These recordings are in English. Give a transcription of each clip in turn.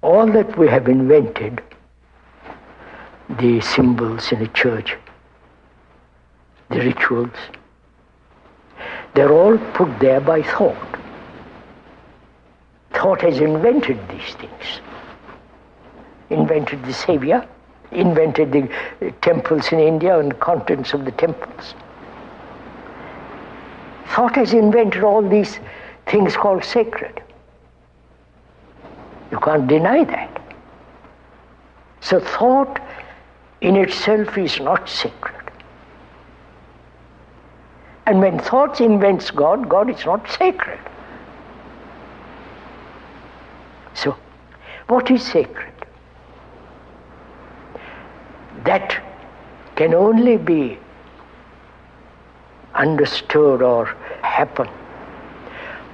all that we have invented, the symbols in a church, the rituals, they're all put there by thought. Thought has invented these things. Invented the Savior, invented the temples in India and the contents of the temples. Thought has invented all these things called sacred. You can't deny that. So thought in itself is not sacred. And when thought invents God, God is not sacred. So, what is sacred? That can only be understood or happen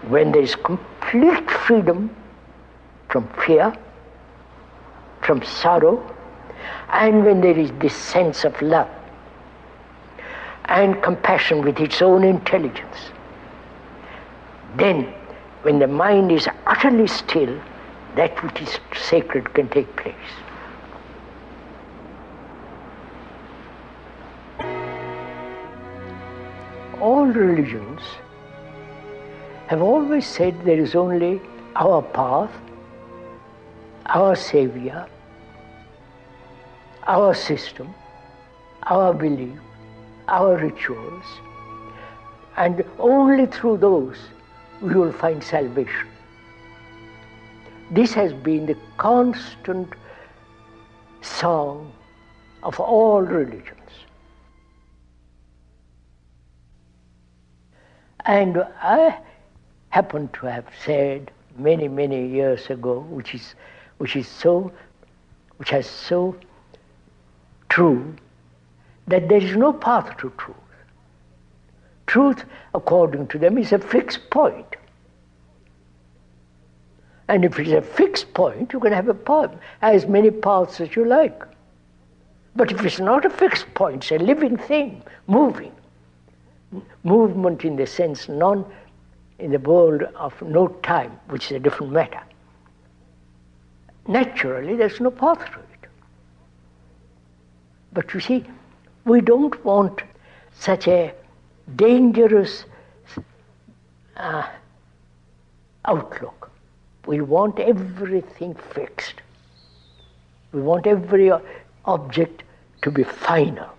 when there is complete freedom from fear, from sorrow, and when there is this sense of love and compassion with its own intelligence. Then, when the mind is utterly still, that which is sacred can take place. All religions have always said there is only our path, our Savior, our system, our belief, our rituals, and only through those we will find salvation. This has been the constant song of all religions. And I happen to have said many, many years ago, which has so true, that there is no path to truth. Truth, according to them, is a fixed point. And if it's a fixed point, you can have as many paths as you like. But if it's not a fixed point, it's a living thing, moving. Movement in the sense in the world of no time, which is a different matter. Naturally, there's no path to it. But you see, we don't want such a dangerous outlook. We want everything fixed. We want every object to be final.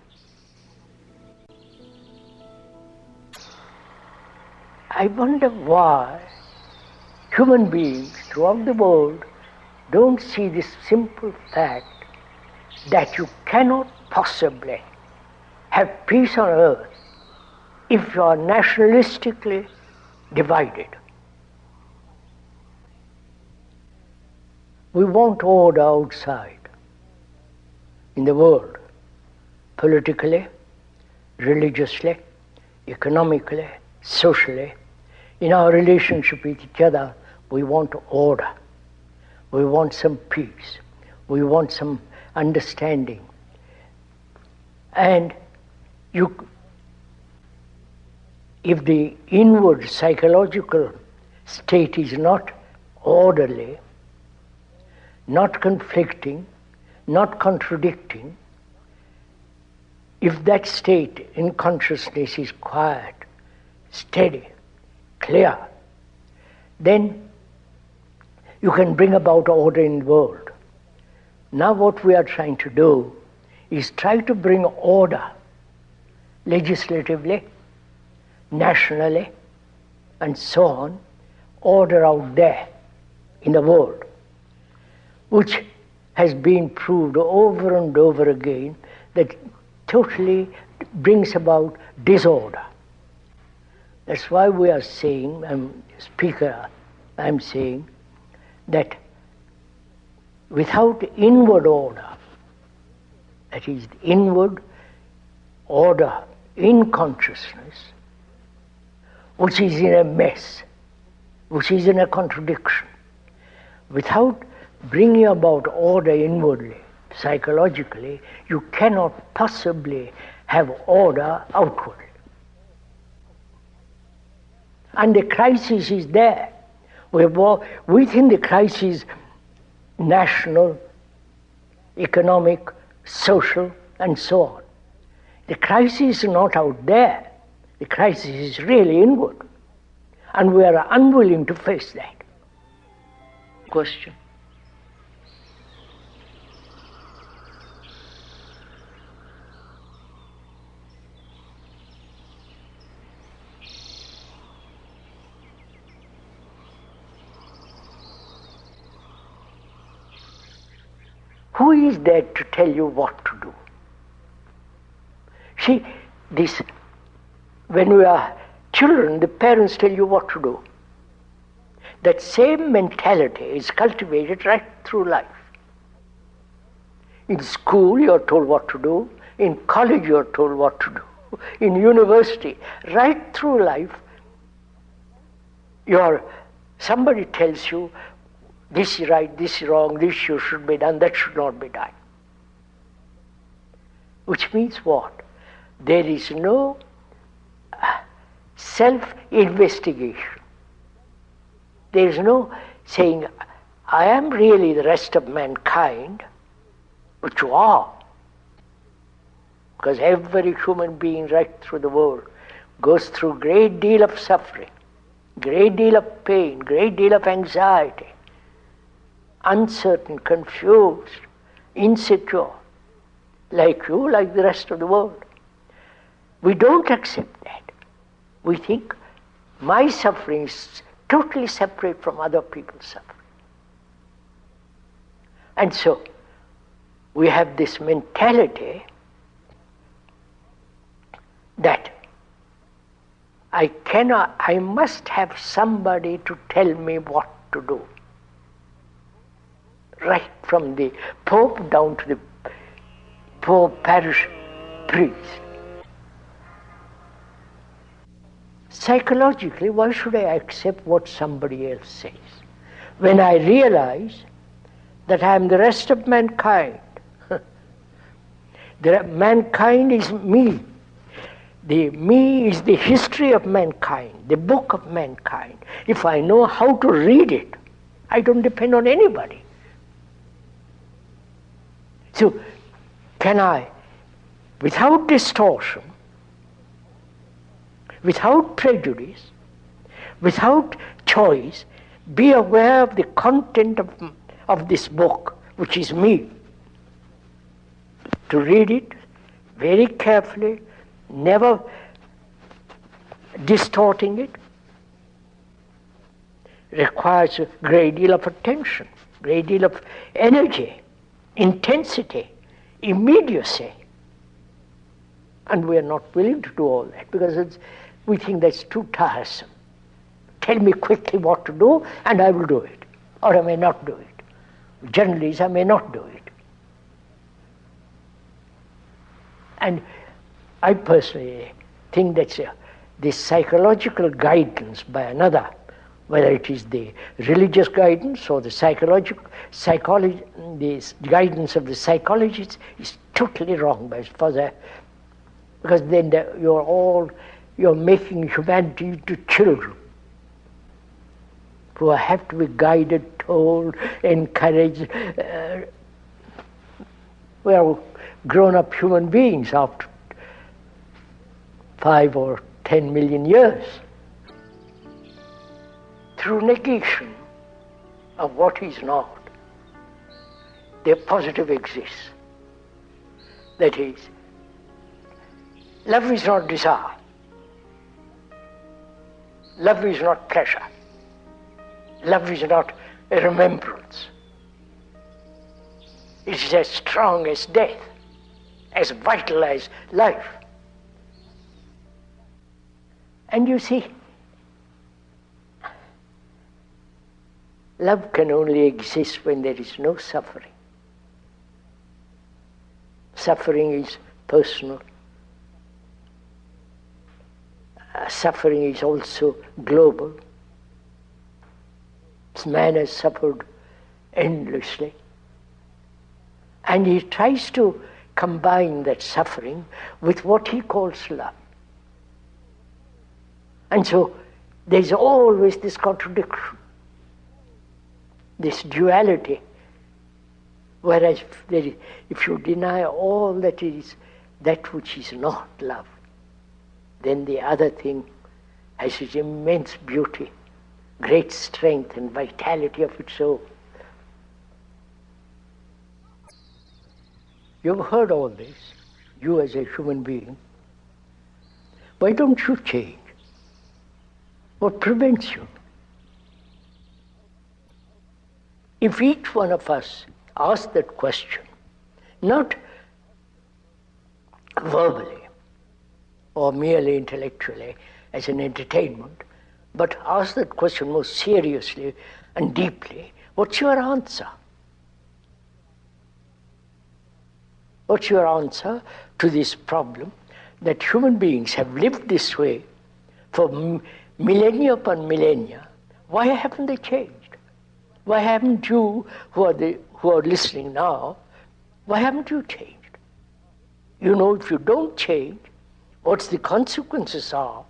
I wonder why human beings throughout the world don't see this simple fact that you cannot possibly have peace on earth if you are nationalistically divided. We want order outside in the world, politically, religiously, economically, socially. In our relationship with each other, we want order. We want some peace. We want some understanding. And if the inward psychological state is not orderly, not conflicting, not contradicting, if that state in consciousness is quiet, steady, clear, then you can bring about order in the world. Now what we are trying to do is try to bring order legislatively, nationally, and so on, order out there in the world, which has been proved over and over again that totally brings about disorder. That's why we are saying, I'm saying that without inward order, that is, inward order in consciousness, which is in a mess, which is in a contradiction, without bringing about order inwardly, psychologically, you cannot possibly have order outwardly. And the crisis is there. Within the crisis, national, economic, social, and so on. The crisis is not out there. The crisis is really inward. And we are unwilling to face that. Question. Who is there to tell you what to do? See, when we are children, the parents tell you what to do. That same mentality is cultivated right through life. In school, you are told what to do. In college, you are told what to do. In university, right through life, somebody tells you, this is right, this is wrong, this should be done, that should not be done. Which means what? There is no self-investigation. There is no saying, I am really the rest of mankind, but you are. Because every human being right through the world goes through a great deal of suffering, great deal of pain, great deal of anxiety, uncertain, confused, insecure, like you, like the rest of the world. We don't accept that. We think my suffering is totally separate from other people's suffering. And so, we have this mentality that I must have somebody to tell me what to do. Right from the Pope down to the poor parish priest. Psychologically, why should I accept what somebody else says? When I realize that I am the rest of mankind, mankind is me. The me is the history of mankind, the book of mankind. If I know how to read it, I don't depend on anybody. So, can I, without distortion, without prejudice, without choice, be aware of the content of this book, which is me? To read it very carefully, never distorting it, requires a great deal of attention, great deal of energy, intensity, immediacy. And we are not willing to do all that because we think that's too tiresome. Tell me quickly what to do and I will do it, or I may not do it. Generally, I may not do it. And I personally think that this psychological guidance by another, whether it is the religious guidance or the the guidance of the psychologists, is totally wrong as far as because then you're making humanity into children who have to be guided, told, encouraged. We are grown-up human beings after 5 or 10 million years. Through negation of what is not, the positive exists. That is, love is not desire. Love is not pleasure. Love is not a remembrance. It is as strong as death, as vital as life. And you see, love can only exist when there is no suffering. Suffering is personal. Suffering is also global. Man has suffered endlessly. And he tries to combine that suffering with what he calls love. And so there's always this contradiction, this duality Whereas if you deny all that is that which is not love, then the other thing has its immense beauty, great strength and vitality of its own. You've heard all this, you as a human being. Why don't you change? What prevents you? If each one of us asks that question, not verbally or merely intellectually as an entertainment, but ask that question most seriously and deeply, what's your answer? What's your answer to this problem that human beings have lived this way for millennia upon millennia? Why haven't they changed? Why haven't you, who are listening now, why haven't you changed? You know, if you don't change, what's the consequences are?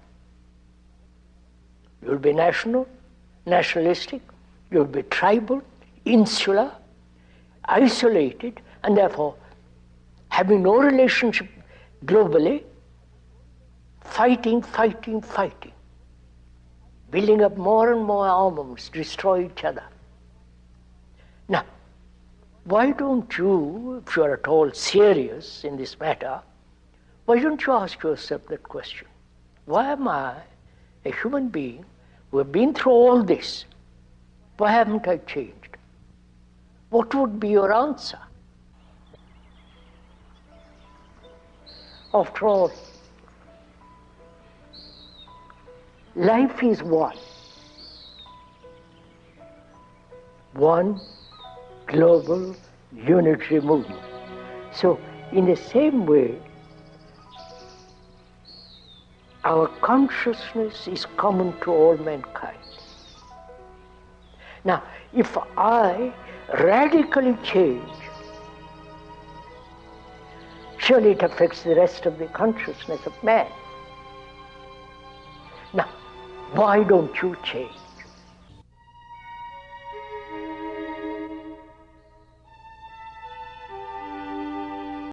You'll be nationalistic, you'll be tribal, insular, isolated, and therefore having no relationship globally, fighting, building up more and more armaments, destroy each other. Now, why don't you, if you are at all serious in this matter, why don't you ask yourself that question? Why am I, a human being who have been through all this, why haven't I changed? What would be your answer? After all, life is one global unitary movement. So, in the same way, our consciousness is common to all mankind. Now, if I radically change, surely it affects the rest of the consciousness of man. Now, why don't you change?